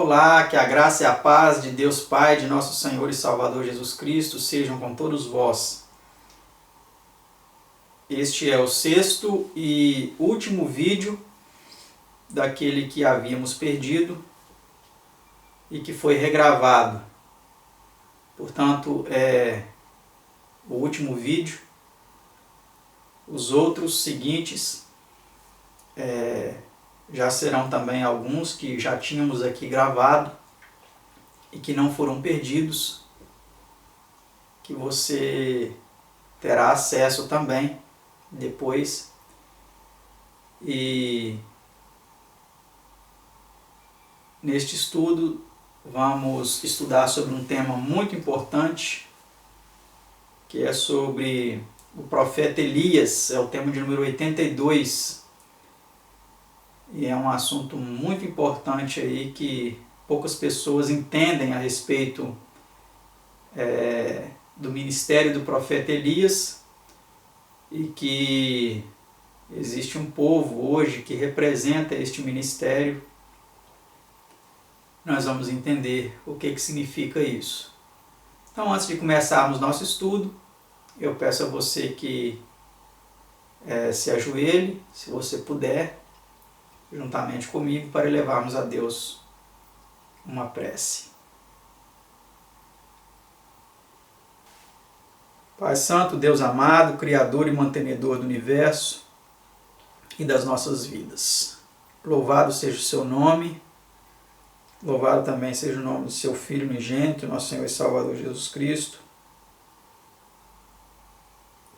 Olá, que a graça e a paz de Deus Pai, de nosso Senhor e Salvador Jesus Cristo sejam com todos vós. Este é o sexto e último vídeo daquele que havíamos perdido e que foi regravado. Portanto, é o último vídeo. Os outros seguintes já serão também alguns que já tínhamos aqui gravado e que não foram perdidos, que você terá acesso também depois. E neste estudo vamos estudar sobre um tema muito importante, que é sobre o profeta Elias, é o tema de número 82. E é um assunto muito importante aí que poucas pessoas entendem a respeito do ministério do profeta Elias, e que existe um povo hoje que representa este ministério. Nós vamos entender o que significa isso. Então, antes de começarmos nosso estudo, eu peço a você que se ajoelhe, se você puder, juntamente comigo, para elevarmos a Deus uma prece. Pai Santo, Deus amado, Criador e mantenedor do universo e das nossas vidas, louvado seja o seu nome, louvado também seja o nome do seu Filho unigênito, nosso Senhor e Salvador Jesus Cristo.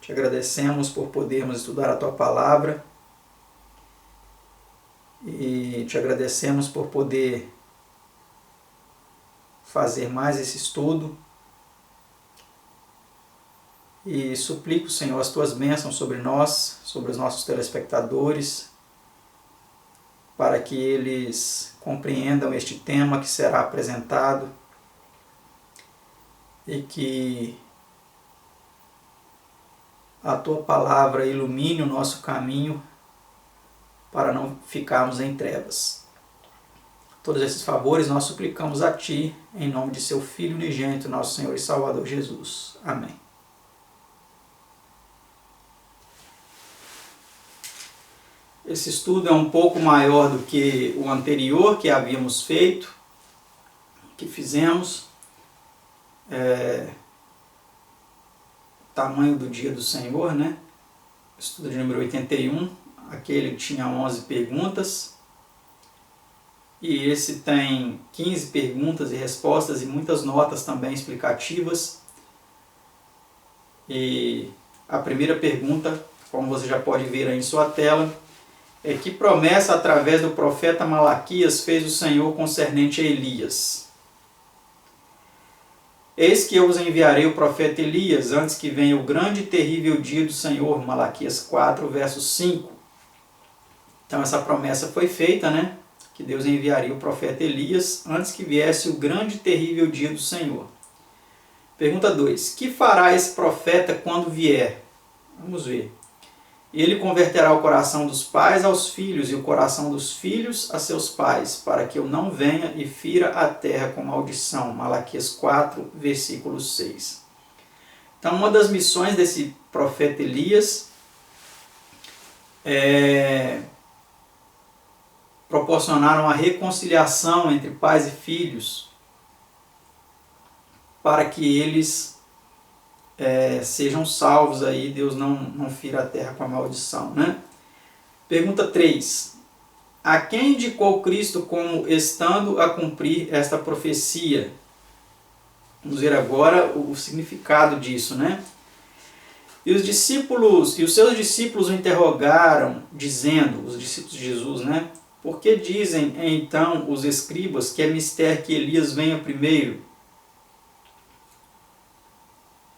Te agradecemos por podermos estudar a Tua Palavra e te agradecemos por poder fazer mais esse estudo. E suplico, Senhor, as Tuas bênçãos sobre nós, sobre os nossos telespectadores, para que eles compreendam este tema que será apresentado e que a Tua Palavra ilumine o nosso caminho para não ficarmos em trevas. Todos esses favores nós suplicamos a Ti, em nome de Seu Filho unigênito, nosso Senhor e Salvador Jesus. Amém. Esse estudo é um pouco maior do que o anterior que havíamos feito, que fizemos. Tamanho do dia do Senhor, né? Estudo de número 81. Aquele tinha 11 perguntas. E esse tem 15 perguntas e respostas e muitas notas também explicativas. E a primeira pergunta, como você já pode ver aí em sua tela, é: que promessa através do profeta Malaquias fez o Senhor concernente a Elias? Eis que eu vos enviarei o profeta Elias antes que venha o grande e terrível dia do Senhor. Malaquias 4, verso 5. Então essa promessa foi feita, né? Que Deus enviaria o profeta Elias antes que viesse o grande e terrível dia do Senhor. Pergunta 2. Que fará esse profeta quando vier? Vamos ver. Ele converterá o coração dos pais aos filhos e o coração dos filhos a seus pais, para que eu não venha e fira a terra com maldição. Malaquias 4, versículo 6. Então, uma das missões desse profeta Elias é proporcionar uma reconciliação entre pais e filhos, para que eles sejam salvos, aí Deus não fira a terra com a maldição, né? Pergunta 3. A quem indicou Cristo como estando a cumprir esta profecia? Vamos ver agora o significado disso, né? E os seus discípulos o interrogaram, dizendo, os discípulos de Jesus, né? Por que dizem então os escribas que é mister que Elias venha primeiro?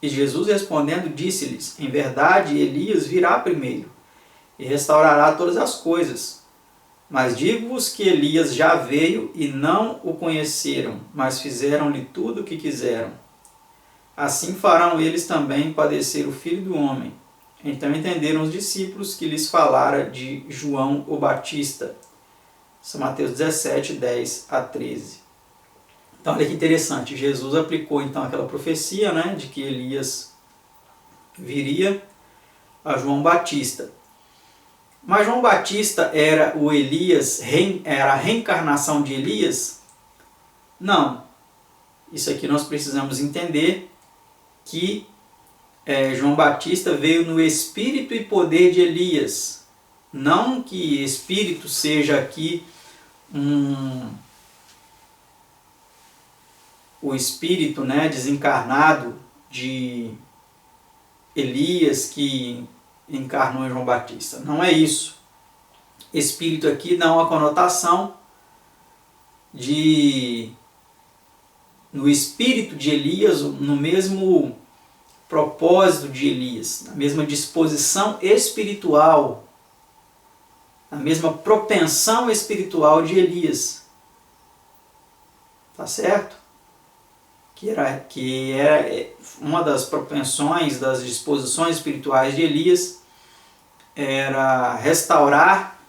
E Jesus respondendo disse-lhes: em verdade, Elias virá primeiro e restaurará todas as coisas. Mas digo-vos que Elias já veio e não o conheceram, mas fizeram-lhe tudo o que quiseram. Assim farão eles também padecer o Filho do Homem. Então entenderam os discípulos que lhes falara de João o Batista. São Mateus 17, 10 a 13. Então olha que interessante, Jesus aplicou então aquela profecia, né, de que Elias viria a João Batista. Mas João Batista era o Elias, era a reencarnação de Elias? Não. Isso aqui nós precisamos entender que João Batista veio no espírito e poder de Elias. Não que espírito seja aqui o espírito, né, desencarnado de Elias que encarnou em João Batista. Não é isso. Espírito aqui dá uma conotação no espírito de Elias, no mesmo propósito de Elias, na mesma disposição espiritual, na mesma propensão espiritual de Elias. Tá certo? Que era uma das propensões, das disposições espirituais de Elias, era restaurar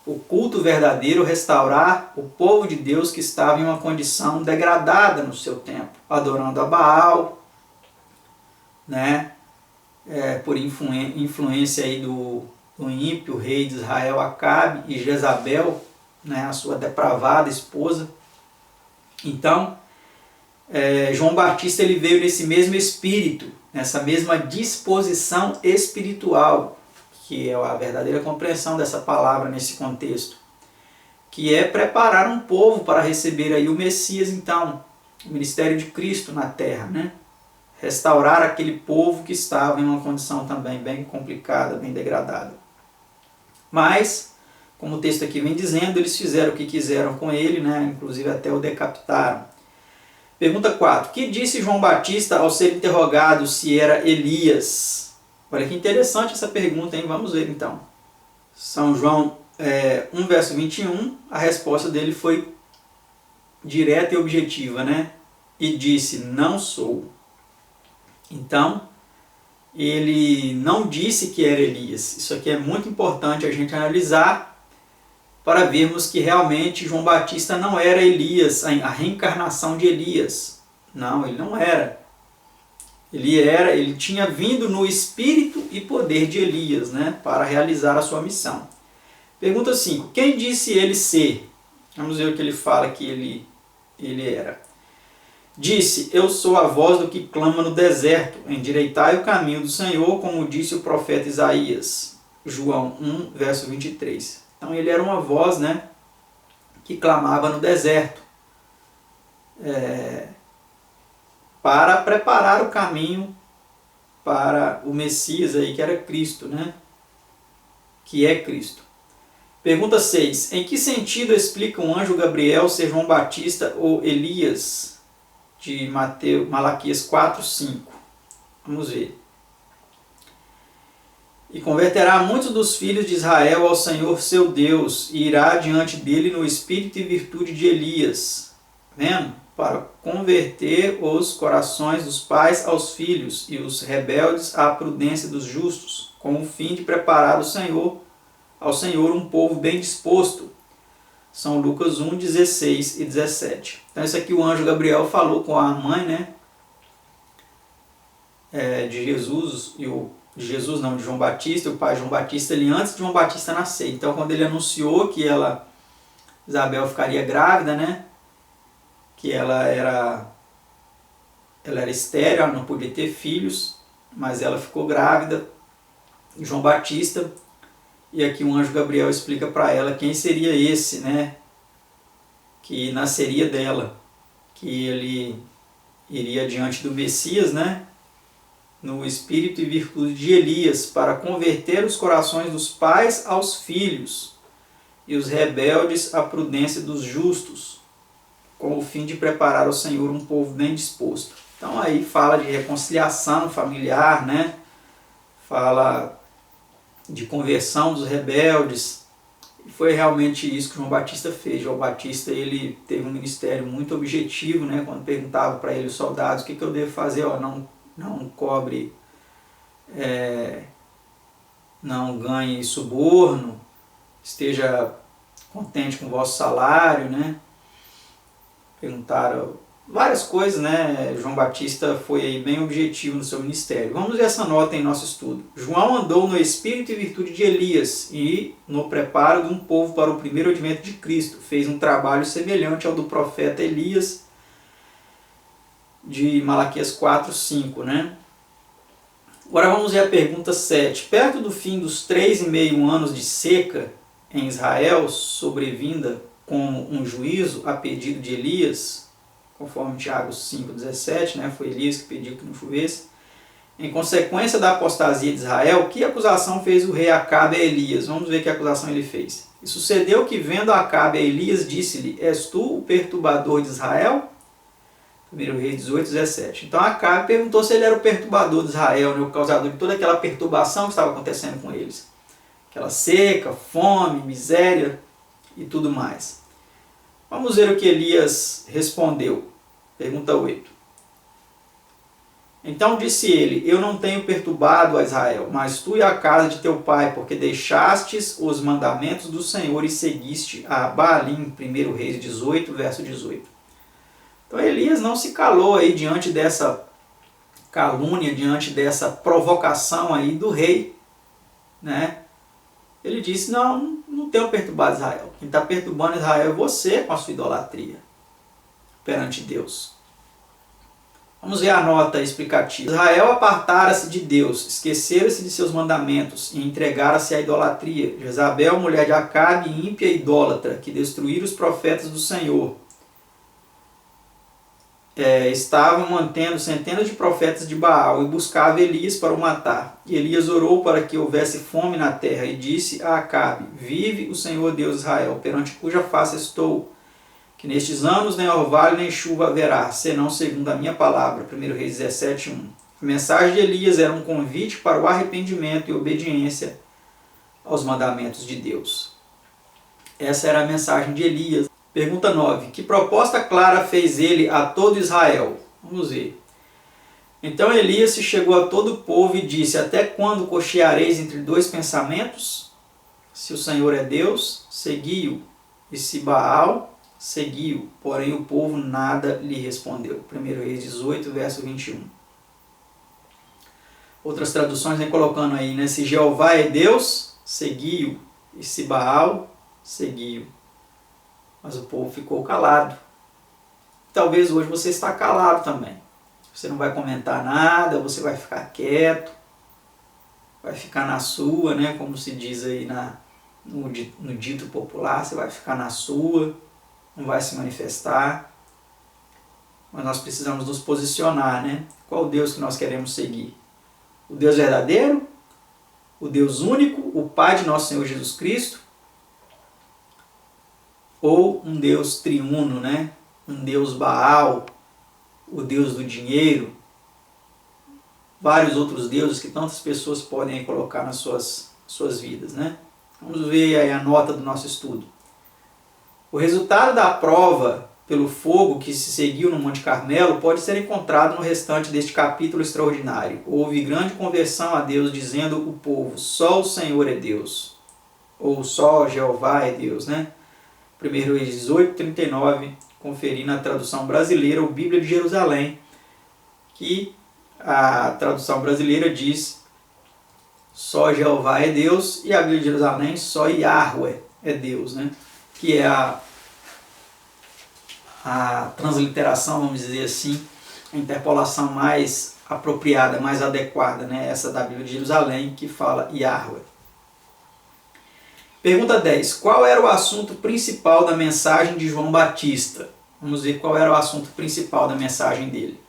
o culto verdadeiro, restaurar o povo de Deus que estava em uma condição degradada no seu tempo, adorando a Baal, né? Por influência aí do ímpio rei de Israel Acabe e Jezabel, né? A sua depravada esposa. Então, João Batista ele veio nesse mesmo espírito, nessa mesma disposição espiritual, que é a verdadeira compreensão dessa palavra nesse contexto, que é preparar um povo para receber aí o Messias, então, o ministério de Cristo na terra, né? Restaurar aquele povo que estava em uma condição também bem complicada, bem degradada. Mas, como o texto aqui vem dizendo, eles fizeram o que quiseram com ele, né? Inclusive até o decapitaram. Pergunta 4. Que disse João Batista ao ser interrogado se era Elias? Olha que interessante essa pergunta, hein? Vamos ver então. São João 1, verso 21, a resposta dele foi direta e objetiva, né? E disse, não sou. Então, ele não disse que era Elias. Isso aqui é muito importante a gente analisar para vermos que realmente João Batista não era Elias, a reencarnação de Elias. Não, ele não era. Ele tinha vindo no espírito e poder de Elias, né, para realizar a sua missão. Pergunta 5. Quem disse ele ser? Vamos ver o que ele fala que ele era. Disse, eu sou a voz do que clama no deserto, endireitai o caminho do Senhor, como disse o profeta Isaías. João 1, verso 23. Então ele era uma voz, né, que clamava no deserto, para preparar o caminho para o Messias aí, que era Cristo, né, que é Cristo. Pergunta 6. Em que sentido explica o anjo Gabriel ser João Batista ou Elias? De Malaquias 4, 5. Vamos ver. E converterá muitos dos filhos de Israel ao Senhor seu Deus, e irá diante dele no espírito e virtude de Elias. Vendo? Para converter os corações dos pais aos filhos, e os rebeldes à prudência dos justos, com o fim de preparar ao Senhor um povo bem disposto. São Lucas 1, 16 e 17. Então isso aqui o anjo Gabriel falou com a mãe, né, de Jesus, de João Batista, o pai de João Batista, antes de João Batista nascer. Então quando ele anunciou que Isabel ficaria grávida, né, que ela era estéril, ela não podia ter filhos, mas ela ficou grávida de João Batista. E aqui o anjo Gabriel explica para ela quem seria esse, né, que nasceria dela, que ele iria diante do Messias, né, no espírito e virtude de Elias, para converter os corações dos pais aos filhos e os rebeldes à prudência dos justos, com o fim de preparar ao Senhor um povo bem disposto. Então aí fala de reconciliação familiar, né, fala de conversão dos rebeldes, e foi realmente isso que João Batista fez. João Batista ele teve um ministério muito objetivo, né? Quando perguntava para ele os soldados, o que eu devo fazer? Não cobre, não ganhe suborno, esteja contente com o vosso salário, né? Perguntaram Várias coisas, né? João Batista foi aí bem objetivo no seu ministério. Vamos ver essa nota em nosso estudo. João andou no espírito e virtude de Elias e no preparo de um povo para o primeiro advento de Cristo. Fez um trabalho semelhante ao do profeta Elias, de Malaquias 4, 5, né? Agora vamos ver a pergunta 7. Perto do fim dos 3,5 anos de seca em Israel, sobrevinda como um juízo a pedido de Elias, conforme Tiago 5,17, né? Foi Elias que pediu que não chovesse. Em consequência da apostasia de Israel, que acusação fez o rei Acabe a Elias? Vamos ver que acusação ele fez. E sucedeu que, vendo Acabe a Elias, disse-lhe: És tu o perturbador de Israel? 1 Reis 18, 17. Então Acabe perguntou se ele era o perturbador de Israel, né? O causador de toda aquela perturbação que estava acontecendo com eles. Aquela seca, fome, miséria e tudo mais. Vamos ver o que Elias respondeu. Pergunta 8. Então disse ele: Eu não tenho perturbado a Israel, mas tu e a casa de teu pai, porque deixastes os mandamentos do Senhor e seguiste a Baalim. 1 Reis 18, verso 18. Então Elias não se calou aí diante dessa calúnia, diante dessa provocação aí do rei, né? Ele disse: não tenho perturbado Israel. Quem está perturbando Israel é você com a sua idolatria perante Deus. Vamos ver a nota explicativa. Israel apartara-se de Deus, esquecera-se de seus mandamentos e entregara-se à idolatria. Jezabel, mulher de Acabe, ímpia e idólatra, que destruíram os profetas do Senhor. Estavam mantendo centenas de profetas de Baal e buscava Elias para o matar. E Elias orou para que houvesse fome na terra e disse a Acabe: Vive o Senhor Deus de Israel, perante cuja face estou, que nestes anos nem orvalho nem chuva haverá, senão segundo a minha palavra. 1 Reis 17, 1. A mensagem de Elias era um convite para o arrependimento e obediência aos mandamentos de Deus. Essa era a mensagem de Elias. Pergunta 9. Que proposta clara fez ele a todo Israel? Vamos ver. Então Elias se chegou a todo o povo e disse: Até quando cocheareis entre dois pensamentos? Se o Senhor é Deus, segui-o, e se Baal, segui-o. Porém o povo nada lhe respondeu. 1 Reis 18, verso 21. Outras traduções vem colocando aí, né? Se Jeová é Deus, segui-o, e se Baal, segui-o. Mas o povo ficou calado. Talvez hoje você está calado também. Você não vai comentar nada, você vai ficar quieto, vai ficar na sua, né? Como se diz aí no dito popular, você vai ficar na sua, não vai se manifestar. Mas nós precisamos nos posicionar, né? Qual Deus que nós queremos seguir? O Deus verdadeiro? O Deus único? O Pai de nosso Senhor Jesus Cristo? Ou um Deus triuno, né? Um Deus Baal, o Deus do dinheiro, vários outros deuses que tantas pessoas podem colocar nas suas vidas, né? Vamos ver aí a nota do nosso estudo. O resultado da prova pelo fogo que se seguiu no Monte Carmelo pode ser encontrado no restante deste capítulo extraordinário. Houve grande conversão a Deus, dizendo o povo: só o Senhor é Deus, ou só Jeová é Deus, né? 1 Reis 18, 39, conferir na tradução brasileira, ou Bíblia de Jerusalém, que a tradução brasileira diz: só Jeová é Deus, e a Bíblia de Jerusalém, só Yahweh é Deus, né? Que é a transliteração, vamos dizer assim, a interpolação mais apropriada, mais adequada, né? Essa da Bíblia de Jerusalém, que fala Yahweh. Pergunta 10. Qual era o assunto principal da mensagem de João Batista? Vamos ver qual era o assunto principal da mensagem dele.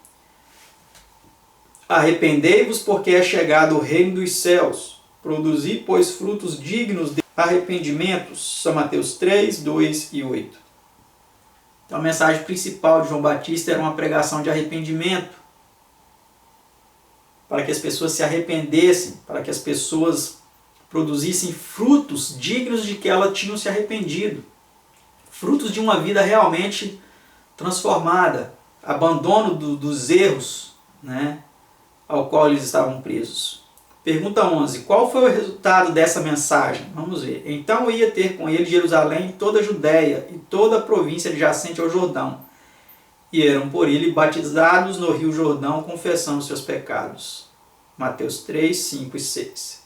Arrependei-vos, porque é chegado o reino dos céus. Produzi, pois, frutos dignos de arrependimentos. São Mateus 3, 2 e 8. Então a mensagem principal de João Batista era uma pregação de arrependimento. Para que as pessoas se arrependessem, para que as pessoas produzissem frutos dignos de que elas tinham se arrependido. Frutos de uma vida realmente transformada. Abandono dos erros, né, ao qual eles estavam presos. Pergunta 11. Qual foi o resultado dessa mensagem? Vamos ver. Então ia ter com ele Jerusalém, toda a Judéia e toda a província adjacente ao Jordão, e eram por ele batizados no rio Jordão, confessando seus pecados. Mateus 3, 5 e 6.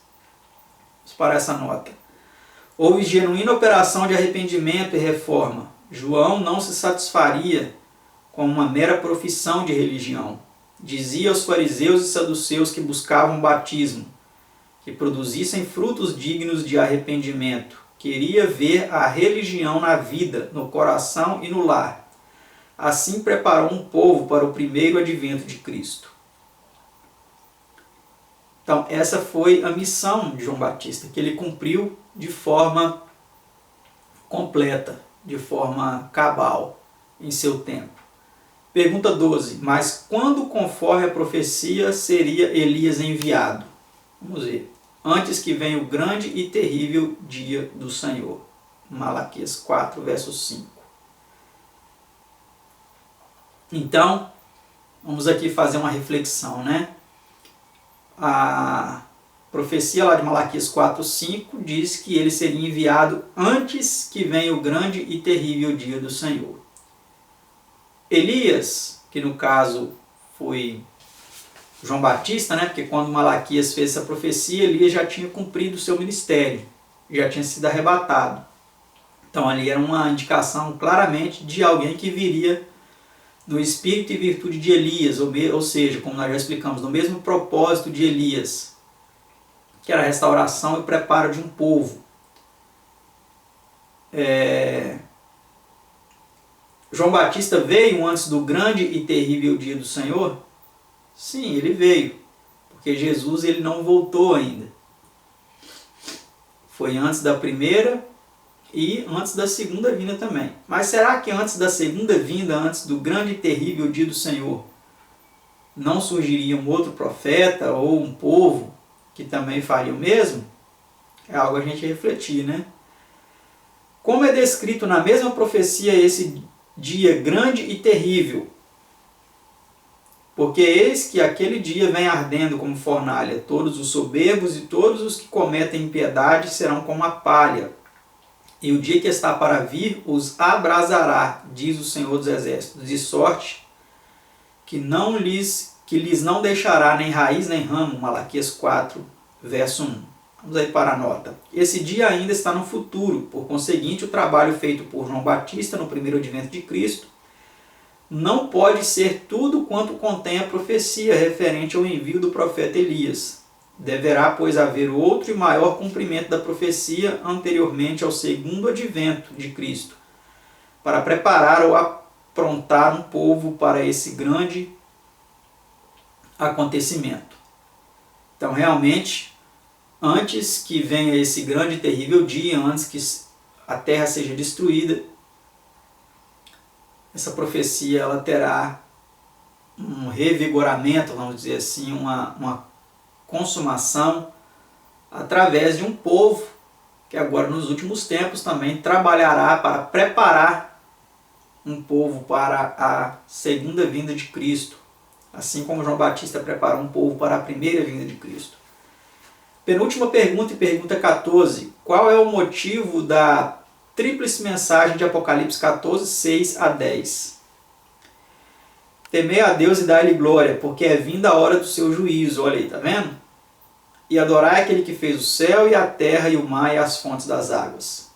Vamos para essa nota. Houve genuína operação de arrependimento e reforma. João não se satisfaria com uma mera profissão de religião. Dizia aos fariseus e saduceus que buscavam batismo, que produzissem frutos dignos de arrependimento. Queria ver a religião na vida, no coração e no lar. Assim preparou um povo para o primeiro advento de Cristo. Então, essa foi a missão de João Batista, que ele cumpriu de forma completa, de forma cabal, em seu tempo. Pergunta 12. Mas quando, conforme a profecia, seria Elias enviado? Vamos ver. Antes que venha o grande e terrível dia do Senhor. Malaquias 4, verso 5. Então, vamos aqui fazer uma reflexão, né? A profecia lá de Malaquias 4, 5 diz que ele seria enviado antes que venha o grande e terrível dia do Senhor. Elias, que no caso foi João Batista, né? Porque quando Malaquias fez essa profecia, Elias já tinha cumprido o seu ministério, já tinha sido arrebatado. Então ali era uma indicação claramente de alguém que viria no espírito e virtude de Elias, ou seja, como nós já explicamos, no mesmo propósito de Elias, que era a restauração e preparo de um povo. João Batista veio antes do grande e terrível dia do Senhor? Sim, ele veio, porque Jesus ele não voltou ainda. Foi antes da primeira e antes da segunda vinda também. Mas será que antes da segunda vinda, antes do grande e terrível dia do Senhor, não surgiria um outro profeta ou um povo que também faria o mesmo? É algo a gente refletir, né? Como é descrito na mesma profecia esse dia grande e terrível? Porque eis que aquele dia vem ardendo como fornalha, todos os soberbos e todos os que cometem impiedade serão como a palha. E o dia que está para vir os abrasará, diz o Senhor dos Exércitos, de sorte que lhes não deixará nem raiz nem ramo. Malaquias 4, verso 1. Vamos aí para a nota. Esse dia ainda está no futuro, por conseguinte, o trabalho feito por João Batista no primeiro advento de Cristo não pode ser tudo quanto contém a profecia referente ao envio do profeta Elias. Deverá, pois, haver outro e maior cumprimento da profecia anteriormente ao segundo advento de Cristo, para preparar ou aprontar um povo para esse grande acontecimento. Então, realmente, antes que venha esse grande e terrível dia, antes que a terra seja destruída, essa profecia ela terá um revigoramento, vamos dizer assim, uma consumação através de um povo que agora nos últimos tempos também trabalhará para preparar um povo para a segunda vinda de Cristo, assim como João Batista preparou um povo para a primeira vinda de Cristo. Penúltima pergunta e pergunta 14. Qual é o motivo da tríplice mensagem de Apocalipse 14, 6 a 10? Temei a Deus e dai-lhe glória, porque é vinda a hora do seu juízo. Olha aí, tá vendo? E adorai aquele que fez o céu e a terra e o mar e as fontes das águas.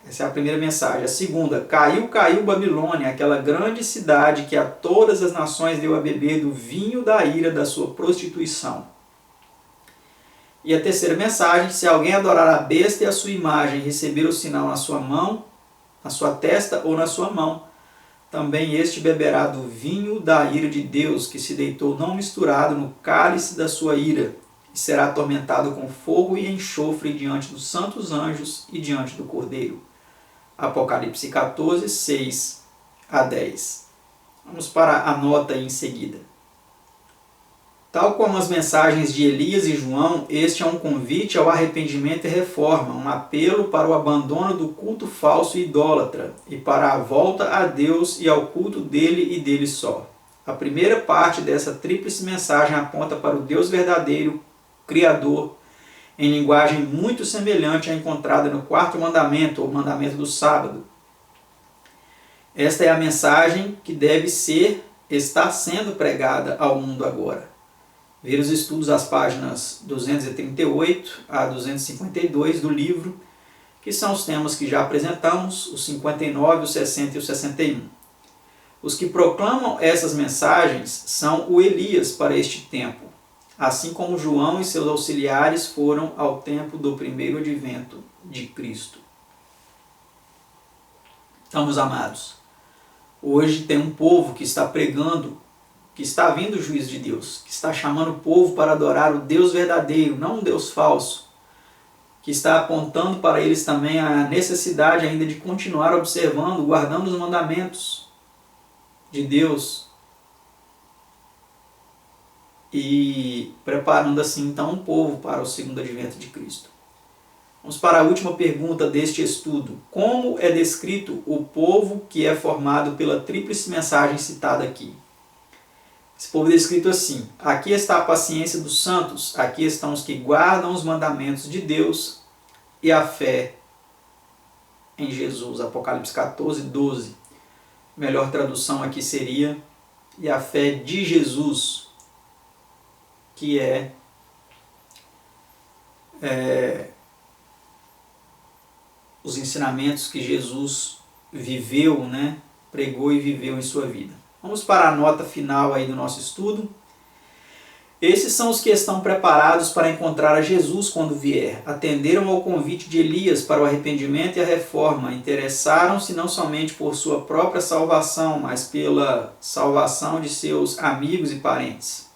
Essa é a primeira mensagem. A segunda, caiu Babilônia, aquela grande cidade que a todas as nações deu a beber do vinho da ira da sua prostituição. E a terceira mensagem, se alguém adorar a besta e a sua imagem, receber o sinal na sua mão, na sua testa ou na sua mão, também este beberá do vinho da ira de Deus, que se deitou não misturado no cálice da sua ira, e será atormentado com fogo e enxofre diante dos santos anjos e diante do Cordeiro. Apocalipse 14, 6 a 10. Vamos para a nota aí em seguida. Tal como as mensagens de Elias e João, este é um convite ao arrependimento e reforma, um apelo para o abandono do culto falso e idólatra, e para a volta a Deus e ao culto dele e dele só. A primeira parte dessa tríplice mensagem aponta para o Deus verdadeiro, Criador, em linguagem muito semelhante à encontrada no quarto mandamento, ou mandamento do sábado. Esta é a mensagem que deve estar sendo pregada ao mundo agora. Ver os estudos às páginas 238 a 252 do livro, que são os temas que já apresentamos, os 59, os 60 e o 61. Os que proclamam essas mensagens são o Elias para este tempo, assim como João e seus auxiliares foram ao tempo do primeiro advento de Cristo. Então, meus amados, hoje tem um povo que está pregando, que está vindo o juízo de Deus, que está chamando o povo para adorar o Deus verdadeiro, não um Deus falso, que está apontando para eles também a necessidade ainda de continuar observando, guardando os mandamentos de Deus e preparando assim então um povo para o segundo advento de Cristo. Vamos para a última pergunta deste estudo. Como é descrito o povo que é formado pela tríplice mensagem citada aqui? Esse povo é descrito assim: aqui está a paciência dos santos, aqui estão os que guardam os mandamentos de Deus e a fé em Jesus. Apocalipse 14, 12. Melhor tradução aqui seria: e a fé de Jesus, que é os ensinamentos que Jesus viveu, pregou e viveu em sua vida. Vamos para a nota final aí do nosso estudo. Esses são os que estão preparados para encontrar a Jesus quando vier. Atenderam ao convite de Elias para o arrependimento e a reforma. Interessaram-se não somente por sua própria salvação, mas pela salvação de seus amigos e parentes.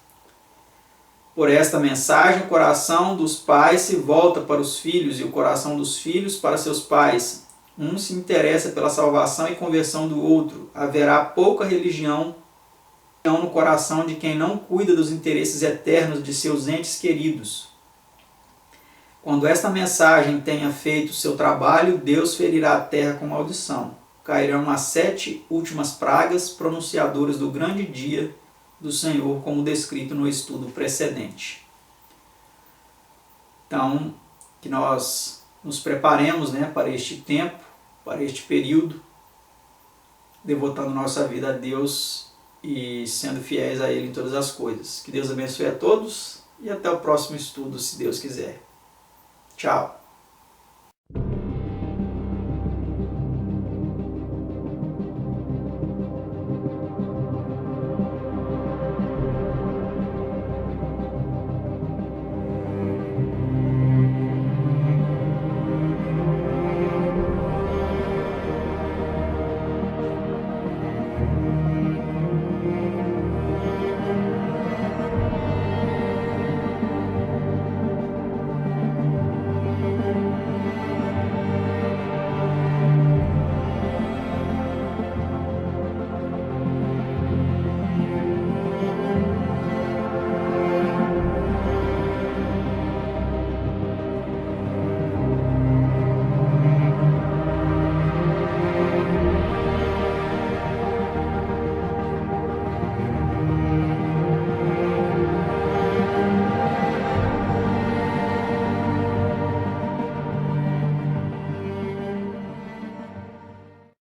Por esta mensagem, o coração dos pais se volta para os filhos e o coração dos filhos para seus pais. Um se interessa pela salvação e conversão do outro. Haverá pouca religião no coração de quem não cuida dos interesses eternos de seus entes queridos. Quando esta mensagem tenha feito seu trabalho, Deus ferirá a terra com maldição. Cairão as 7 últimas pragas pronunciadoras do grande dia do Senhor, como descrito no estudo precedente. Então, que nós nos preparemos para este tempo, para este período, devotando nossa vida a Deus e sendo fiéis a Ele em todas as coisas. Que Deus abençoe a todos e até o próximo estudo, se Deus quiser. Tchau!